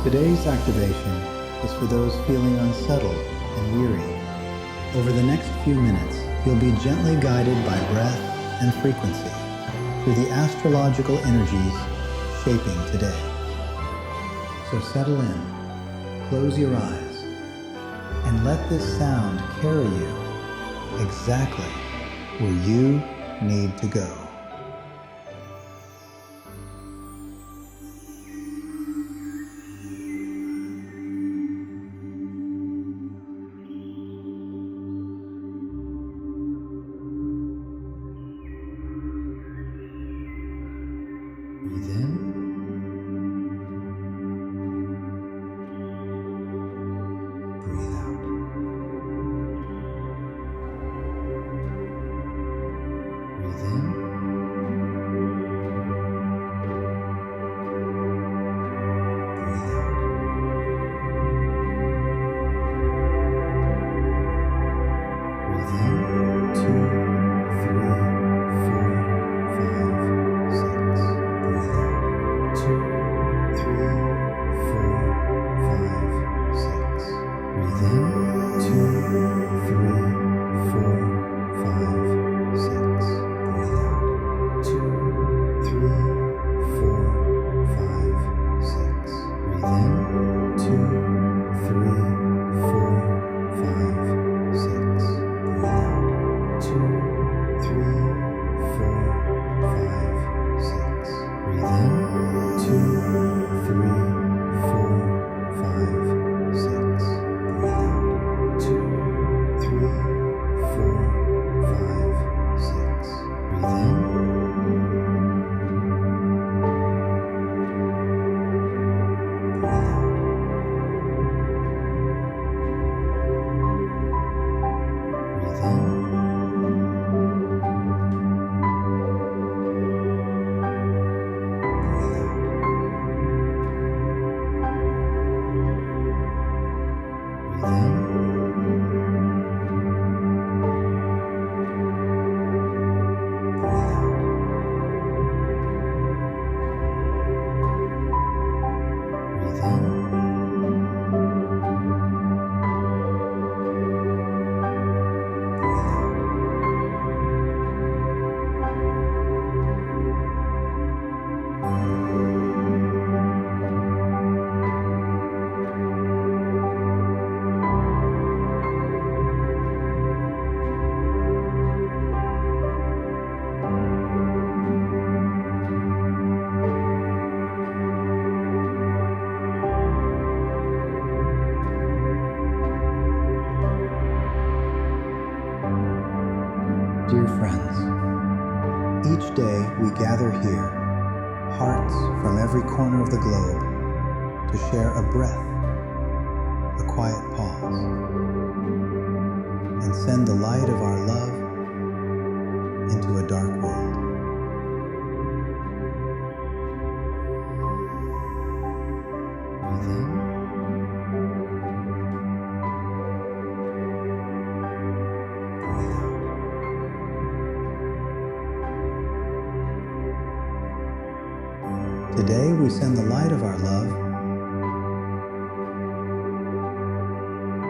Today's activation is for those feeling unsettled and weary. Over the next few minutes, you'll be gently guided by breath and frequency through the astrological energies shaping today. So settle in, close your eyes, and let this sound carry you exactly where you need to go. Breathe in. Breathe out. Breathe in. Breathe out. Breathe in. 2, 3, 4, 5, 6. Breathe out. 2, 3, 4, 5, 6. Breathe in. 2, 3, 4, 5, 6. Breathe out. 2, 3, 4, 5, 6. Breathe in. 2, 3, 4, 5, 6. Breathe out. 2, 3, 4, 5, 6. Breathe in. 2, 3, 4, 5, 6. Breathe out. 2, 3, 4, 5, 6. Breathe in. Breathe out. Breathe in. Breathe out. Breathe in. Breathe out. Breathe in. Breathe out. Dear friends, each day we gather here, hearts from every corner of the globe, to share a breath, a quiet pause, and send the light of our love into a dark world. Breathe in. Breathe out. Today we send the light of our love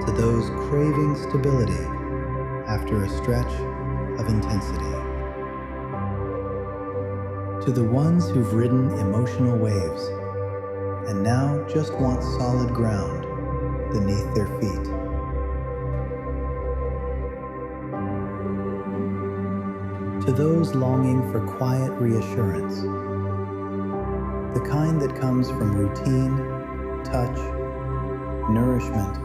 to those craving stability after a stretch of intensity, to the ones who've ridden emotional waves and now just want solid ground beneath their feet. To those longing for quiet reassurance, the kind that comes from routine, touch, nourishment,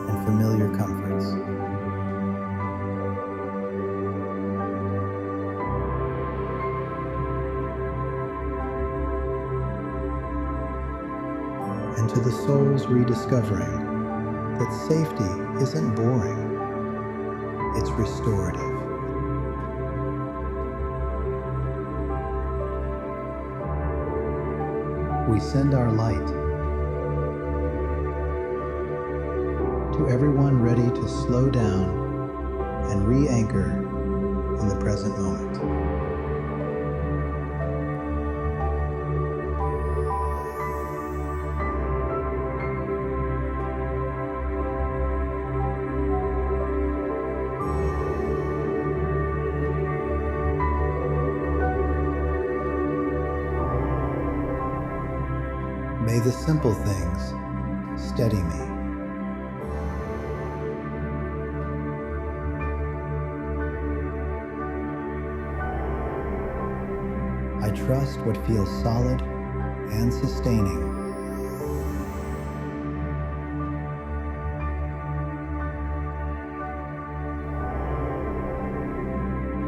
and familiar comforts. And to the souls rediscovering that safety isn't boring, it's restorative. We send our light to everyone ready to slow down and re-anchor in the present moment. May the simple things steady me. I trust what feels solid and sustaining.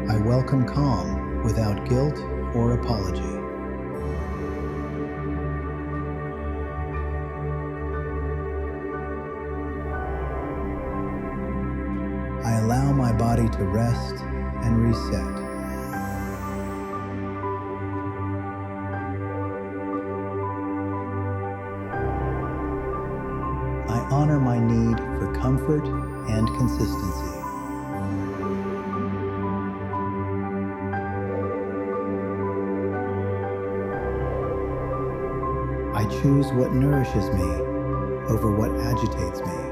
I welcome calm without guilt or apology. I allow my body to rest and reset. I honor my need for comfort and consistency. I choose what nourishes me over what agitates me.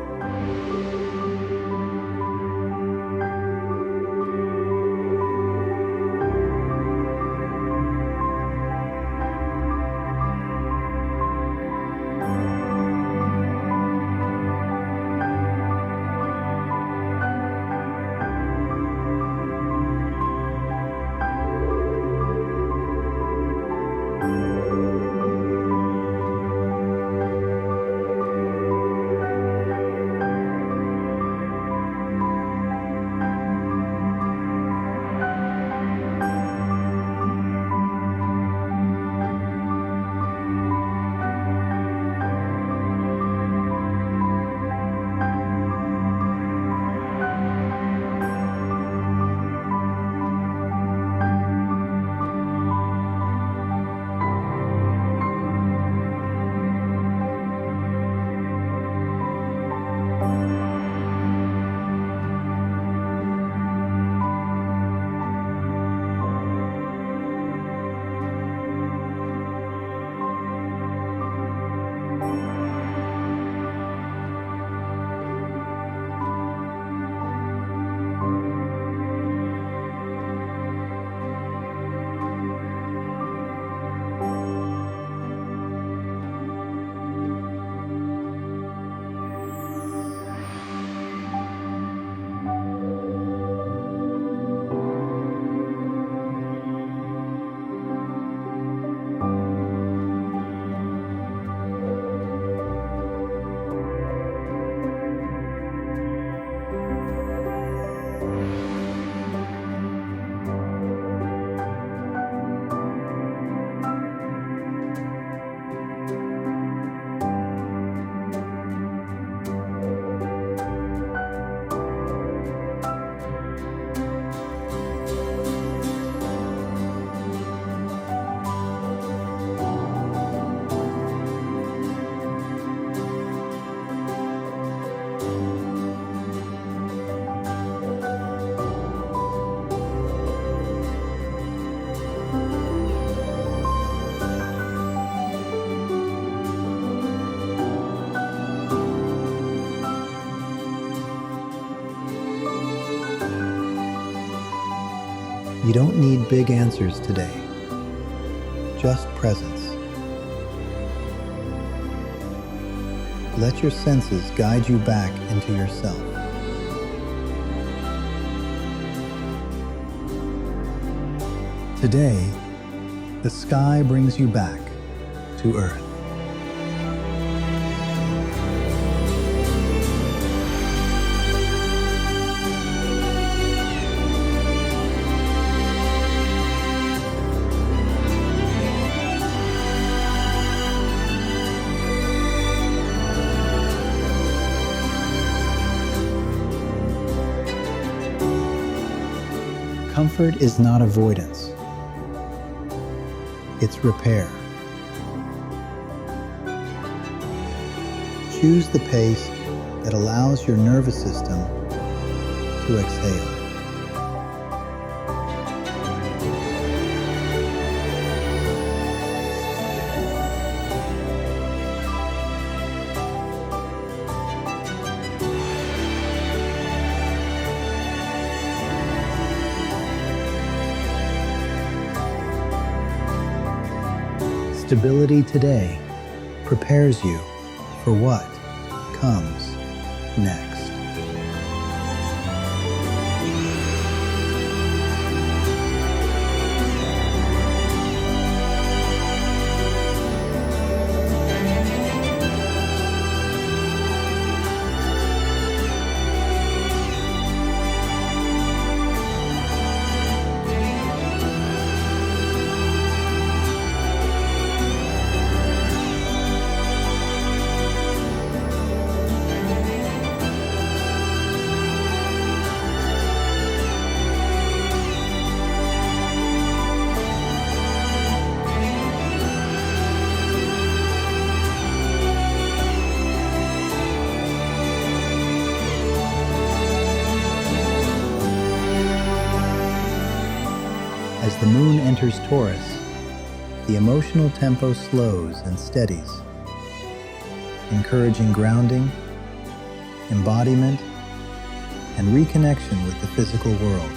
You don't need big answers today, just presence. Let your senses guide you back into yourself. Today, the sky brings you back to Earth. Comfort is not avoidance. It's repair. Choose the pace that allows your nervous system to exhale. Stability today prepares you for what comes next. As the moon enters Taurus, the emotional tempo slows and steadies, encouraging grounding, embodiment, and reconnection with the physical world.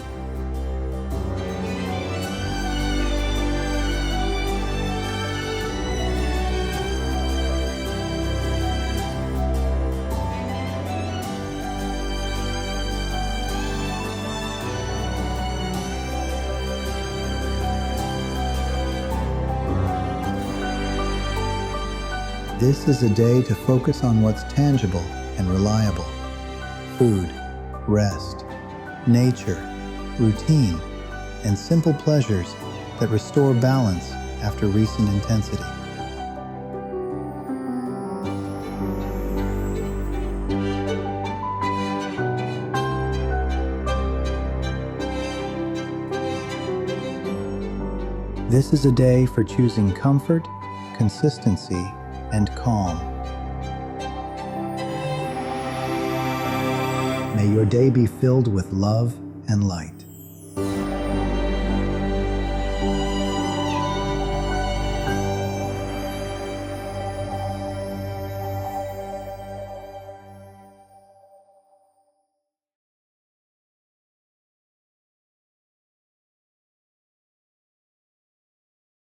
This is a day to focus on what's tangible and reliable. Food, rest, nature, routine, and simple pleasures that restore balance after recent intensity. This is a day for choosing comfort, consistency, and calm. May your day be filled with love and light.